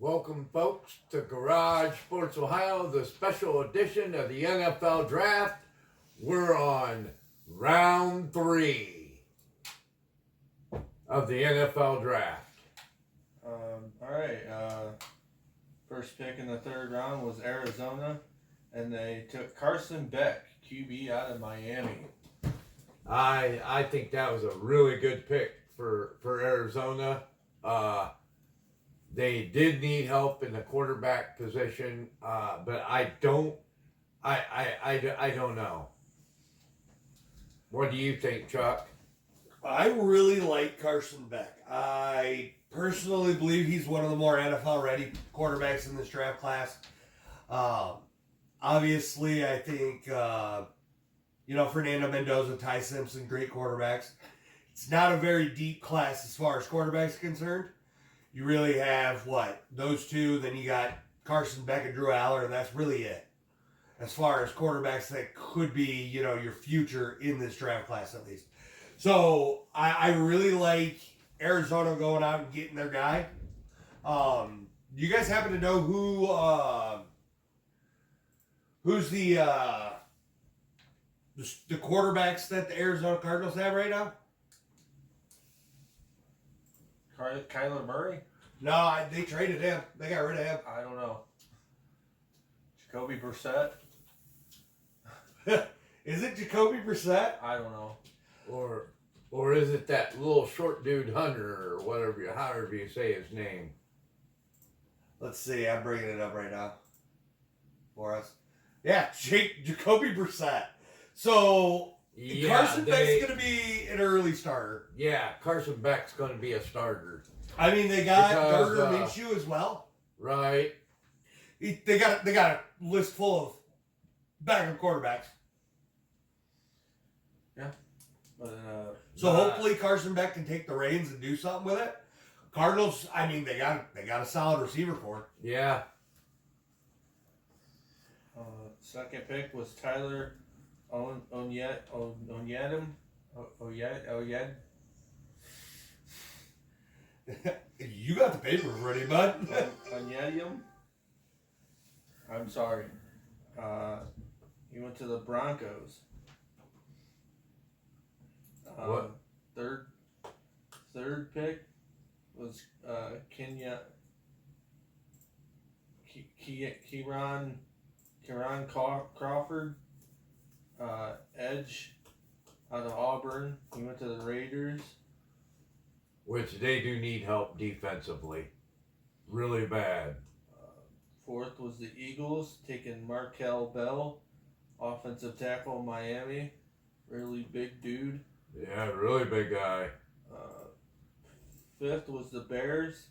Welcome, folks, to Garage Sports Ohio, the special edition of the NFL Draft. We're on round 3 of the NFL Draft. All right. First pick in the third round was Arizona, and they took Carson Beck, QB out of Miami. I think that was a really good pick for Arizona. They did need help in the quarterback position, but I don't know. What do you think, Chuck? I really like Carson Beck. I personally believe he's one of the more NFL ready quarterbacks in this draft class. Obviously, I think, Fernando Mendoza, Ty Simpson, great quarterbacks. It's not a very deep class as far as quarterbacks are concerned. You really have, those two, then you got Carson Beck and Drew Aller, and that's really it. As far as quarterbacks that could be, your future in this draft class at least. So, I really like Arizona going out and getting their guy. You guys happen to know who's the quarterbacks that the Arizona Cardinals have right now? Kyler Murray? No, they traded him. They got rid of him. I don't know. Jacoby Brissett? Is it Jacoby Brissett? I don't know. Or is it that little short dude Hunter or however you say his name? Let's see. I'm bringing it up right now for us. Yeah, Jacoby Brissett. So Carson Beck's going to be an early starter. Yeah, Carson Beck's going to be a starter. I mean, they got Gardner Minshew as well. Right. They got a list full of backup quarterbacks. Yeah. So hopefully Carson Beck can take the reins and do something with it. Cardinals, I mean, they got a solid receiver for it. Yeah. Second pick was Tyler Onyedem. You got the papers ready, bud. Onyedem. I'm sorry. He went to the Broncos. What? Third pick was Kieran Crawford, edge out of Auburn. He went to the Raiders. Which they do need help defensively. Really bad. Fourth was the Eagles, taking Markel Bell, offensive tackle, Miami. Really big dude. Yeah, really big guy. Fifth was the Bears,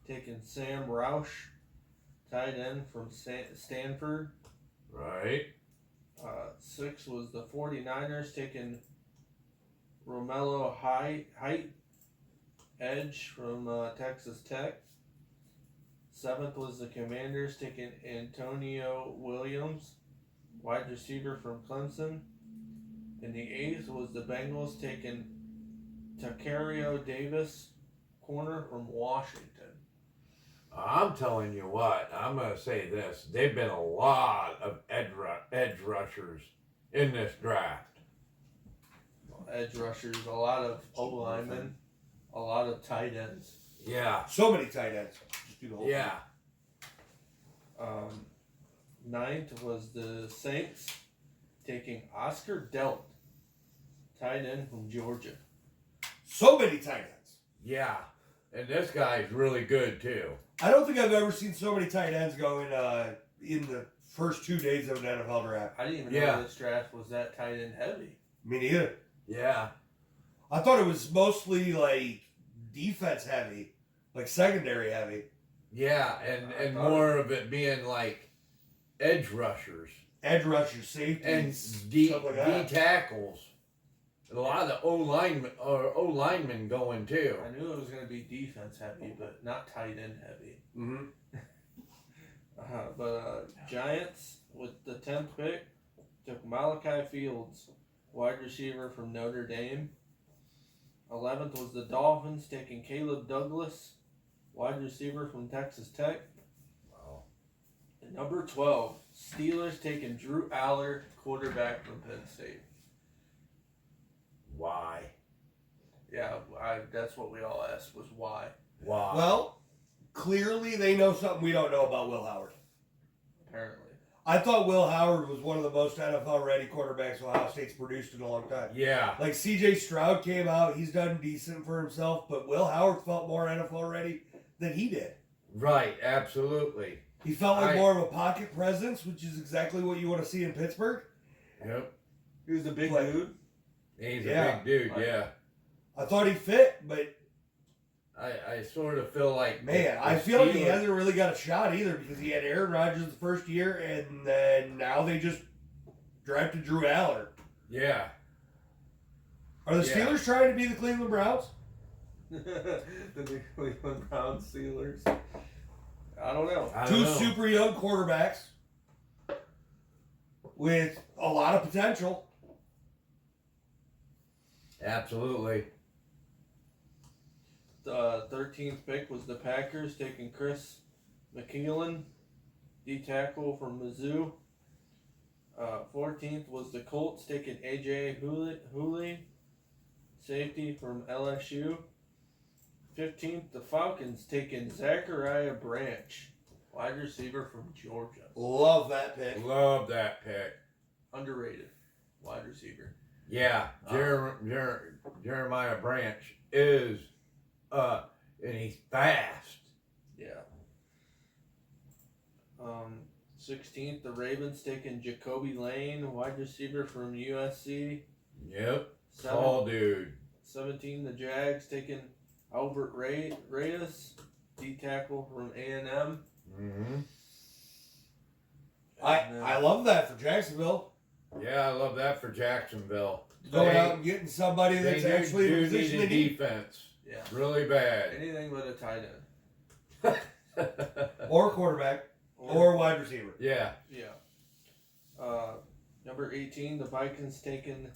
taking Sam Roush, tight end from Stanford. Right. Sixth was the 49ers, taking Romello Height, edge from Texas Tech. Seventh was the Commanders, taking Antonio Williams, wide receiver from Clemson. And the eighth was the Bengals, taking Tacario Davis, corner from Washington. I'm telling you what, I'm going to say this. They've been a lot of edge rushers in this draft. Edge rushers, a lot of O-linemen, a lot of tight ends. Yeah. So many tight ends. Just do the whole Yeah. Thing. Ninth was the Saints, taking Oscar Delp, tight end from Georgia. So many tight ends. Yeah. And this guy's really good, too. I don't think I've ever seen so many tight ends go in the first 2 days of an NFL draft. I didn't even know this draft was that tight end heavy. Me neither. Yeah. I thought it was mostly like defense heavy, like secondary heavy. Yeah, and more of it being like edge rushers. Edge rushers, safeties, And D stuff like that. tackles. A lot of the O linemen going too. I knew it was going to be defense heavy, but not tight end heavy. Mm-hmm. Giants, with the 10th pick, took Malachi Fields, wide receiver from Notre Dame. 11th was the Dolphins, taking Caleb Douglas, wide receiver from Texas Tech. Wow. And number 12, Steelers taking Drew Aller, quarterback from Penn State. Why? Yeah, that's what we all asked was why. Why? Well, clearly they know something we don't know about Will Howard. Apparently. I thought Will Howard was one of the most NFL-ready quarterbacks Ohio State's produced in a long time. Yeah. Like C.J. Stroud came out, he's done decent for himself, but Will Howard felt more NFL-ready than he did. Right. Absolutely. He felt like more of a pocket presence, which is exactly what you want to see in Pittsburgh. Yep. He was a big Like- dude. He's Yeah. a big dude. Yeah. I thought he fit, but I sort of feel like man, the I feel like he Steelers- hasn't really got a shot either because he had Aaron Rodgers the first year, and then now they just drafted Drew Aller. Yeah. Are the Yeah. Steelers trying to be the Cleveland Browns? The Cleveland Browns Steelers. I don't know. I don't Two know. super young quarterbacks with a lot of potential. Absolutely. The 13th pick was the Packers taking Chris McKeelan, D tackle from Mizzou. 14th was the Colts taking AJ Hooley, safety from LSU. 15th, the Falcons taking Zachariah Branch, wide receiver from Georgia. Love that pick. Love that pick. Underrated wide receiver. Yeah. Jeremiah Branch is and he's fast. Yeah. 16th, the Ravens taking Jacoby Lane, wide receiver from USC. Yep. Tall dude. 17, the Jags taking Albert Reyes, D tackle from A&M. Mm-hmm. I love that for Jacksonville. Yeah, I love that for Jacksonville. Going out and getting somebody They that's actually in a do position need to a need. defense. Yeah. Really bad. Anything but a tight end. Or quarterback. Or wide receiver. Yeah. Yeah. Number 18, the Vikings taking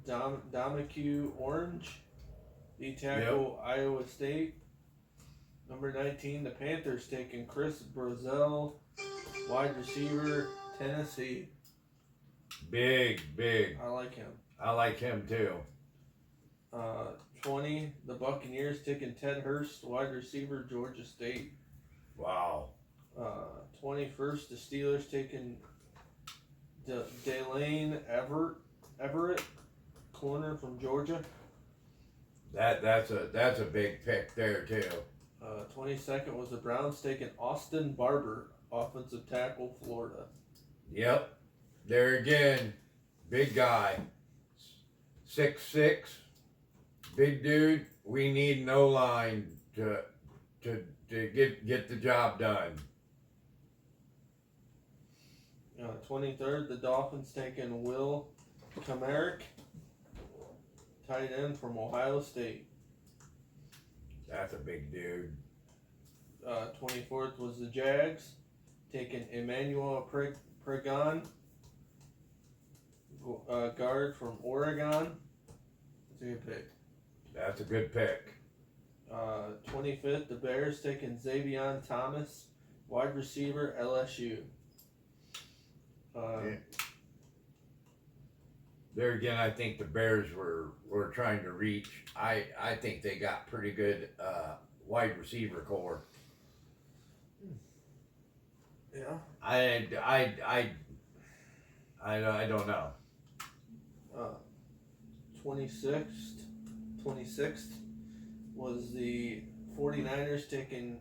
Dominique Orange, D tackle, Iowa State. Number 19, the Panthers taking Chris Brazell, wide receiver, Tennessee. Big. I like him. I like him too. 20, the Buccaneers taking Ted Hurst, wide receiver, Georgia State. Wow. 21st, the Steelers taking Delane Everett, corner from Georgia. That's a big pick there too. 22nd was the Browns taking Austin Barber, offensive tackle, Florida. Yep. There again, big guy. 6'6", big dude. We need no line to get the job done. 23rd, the Dolphins taking Will Kamarick, tight end from Ohio State. That's a big dude. 24th was the Jags taking Emmanuel Pregon, guard from Oregon. That's a good pick. That's a good pick. 25th, the Bears taking Xavion Thomas, wide receiver, LSU. Yeah. There again, I think the Bears were trying to reach. I think they got pretty good wide receiver core. Yeah. I don't know. 26th was the 49ers taking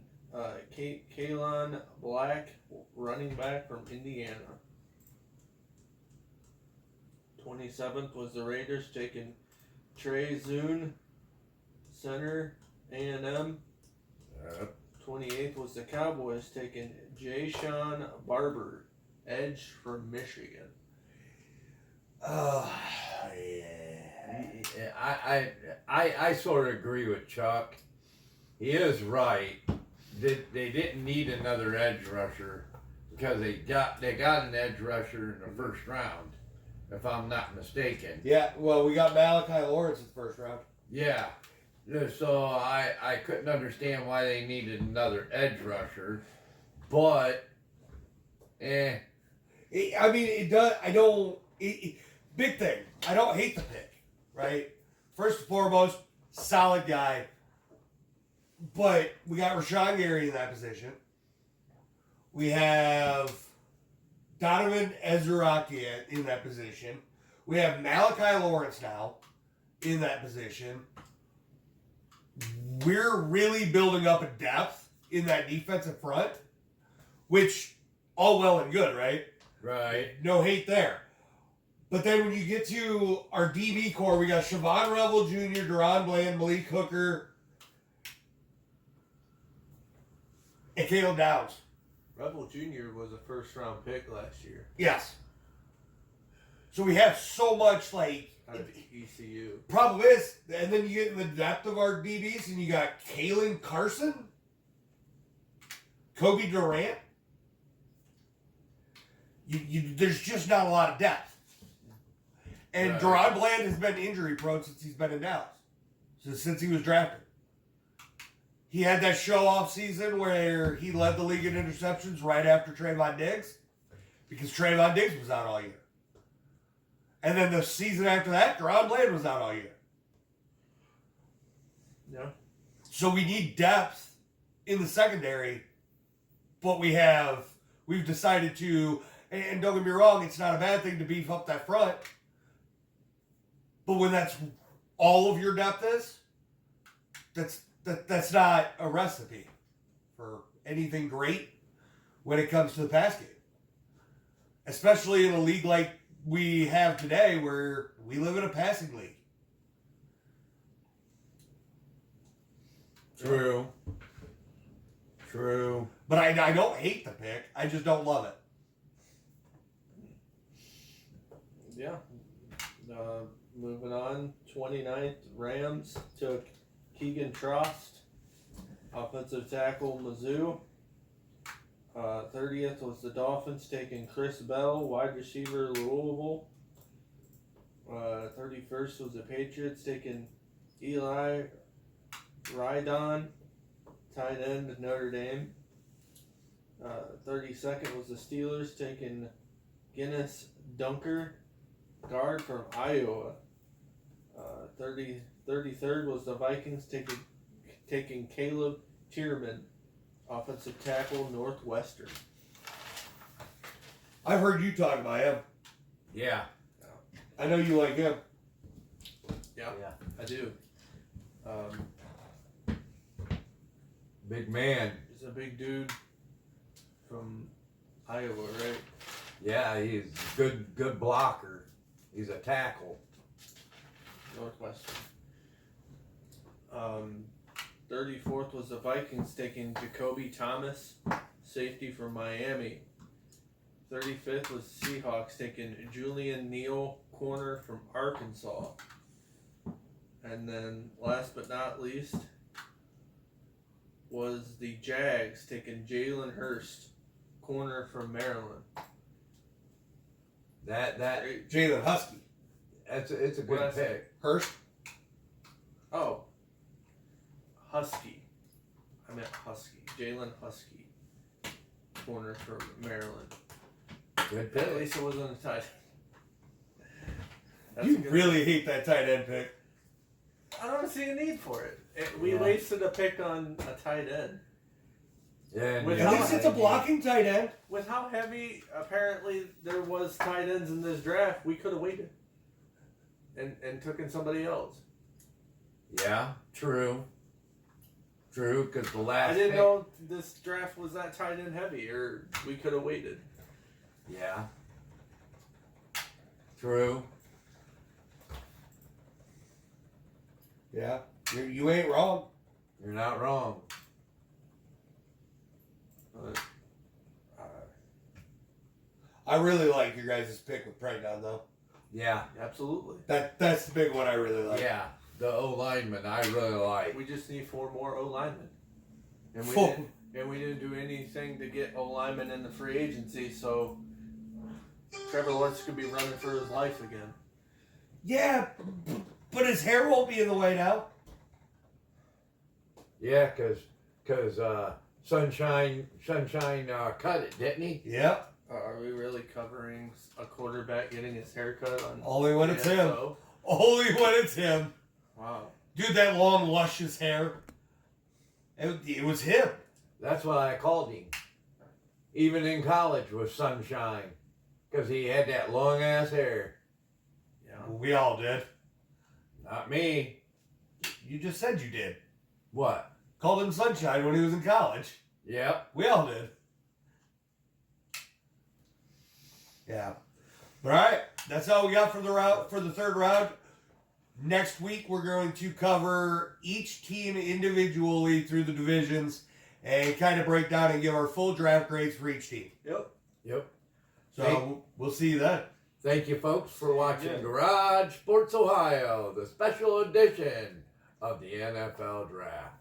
Kalon Black, running back from Indiana. 27th was the Raiders taking Trey Zune, center, A&M. 28th was the Cowboys taking Jay-Sean Barber, edge from Michigan. Yeah. I sort of agree with Chuck. He is right. They didn't need another edge rusher because they got an edge rusher in the first round. if I'm not mistaken. Yeah, well, we got Malachi Lawrence in the first round. Yeah. So I couldn't understand why they needed another edge rusher, but I mean, it does. I don't. Big thing. I don't hate the pick, right? First and foremost, solid guy. But we got Rashawn Gary in that position. We have Donovan Ezraki in that position. We have Malachi Lawrence now in that position. We're really building up a depth in that defensive front, which all well and good, right? right. No hate there. But then when you get to our DB core, we got Siobhan Revel Jr., Deron Bland, Malik Hooker, and Caleb Downs. Rebel Jr. was a first round pick last year Yes. So we have so much, like, out of ECU. problem is, and then you get in the depth of our DBs, and you got Kalen Carson, Kobe Durant. There's just not a lot of depth. And Right. Deron Bland has been injury prone since he's been in Dallas. Since he was drafted. He had that show-off season where he led the league in interceptions right after Trayvon Diggs. Because Trayvon Diggs was out all year. And then the season after that, Deron Bland was out all year. Yeah. So we need depth in the secondary. But we've decided to, and don't get me wrong, it's not a bad thing to beef up that front. But when that's all of your depth is, that's not a recipe for anything great when it comes to the pass game. Especially in a league like we have today where we live in a passing league. True. True. But I don't hate the pick. I just don't love it. Yeah. Moving on, 29th, Rams took Keegan Trost, offensive tackle, Mizzou. 30th was the Dolphins taking Chris Bell, wide receiver, Louisville. 31st was the Patriots taking Eli Rydon, tight end, Notre Dame. 32nd was the Steelers taking Guinness Dunker, guard from Iowa. 33rd was the Vikings taking Caleb Tierman, offensive tackle, Northwestern. I've heard you talk about him. Yeah. I know you like him. Yeah, I do. Big man. He's a big dude from Iowa, right? Yeah, he's a good blocker. He's a tackle. Northwestern. 34th was the Vikings taking Jacoby Thomas, safety from Miami. 35th was the Seahawks taking Julian Neal, corner from Arkansas. And then last but not least was the Jags taking Jalen Hurst, corner from Maryland. That Jalen Husky. it's a What good I say? pick. Hurst. Oh, Husky. I meant Husky. Jalen Husky, corner from Maryland. Good At pick. least it wasn't a tight. That's You a good- really hate that tight end pick. I don't see a need for it. We Yeah. wasted a pick on a tight end. Yeah, With At how least it's a blocking tight end. With how heavy apparently there was tight ends in this draft, we could have waited and took in somebody else. Yeah, true. True, because the last I didn't pick- know this draft was that tight end heavy, or we could have waited. Yeah. True. Yeah, you ain't wrong. You're not wrong. But, I really like your guys' pick with Pregnant though. Yeah. absolutely. That's the big one I really like. Yeah. The O lineman I really like. We just need 4 more O linemen, and we Four. didn't do anything to get O linemen in the free agency. So Trevor Lawrence could be running for his life again. Yeah, but his hair won't be in the way now. Yeah, cause Sunshine cut it, didn't he? Yep. Are we really covering a quarterback getting his haircut on? Only when it's him. AFO? Only when it's him. Wow. Dude, that long, luscious hair. It was him. That's why I called him. Even in college with Sunshine, cause he had that long ass hair. Yeah. We all did. Not me. You just said you did. What? Called him Sunshine when he was in college. Yep. We all did. Yeah. But all right, that's all we got for the third round. Next week we're going to cover each team individually through the divisions and kind of break down and give our full draft grades for each team. Yep. So we'll see you then. Thank you, folks, for watching Yeah. Garage Sports Ohio, the special edition of the NFL Draft.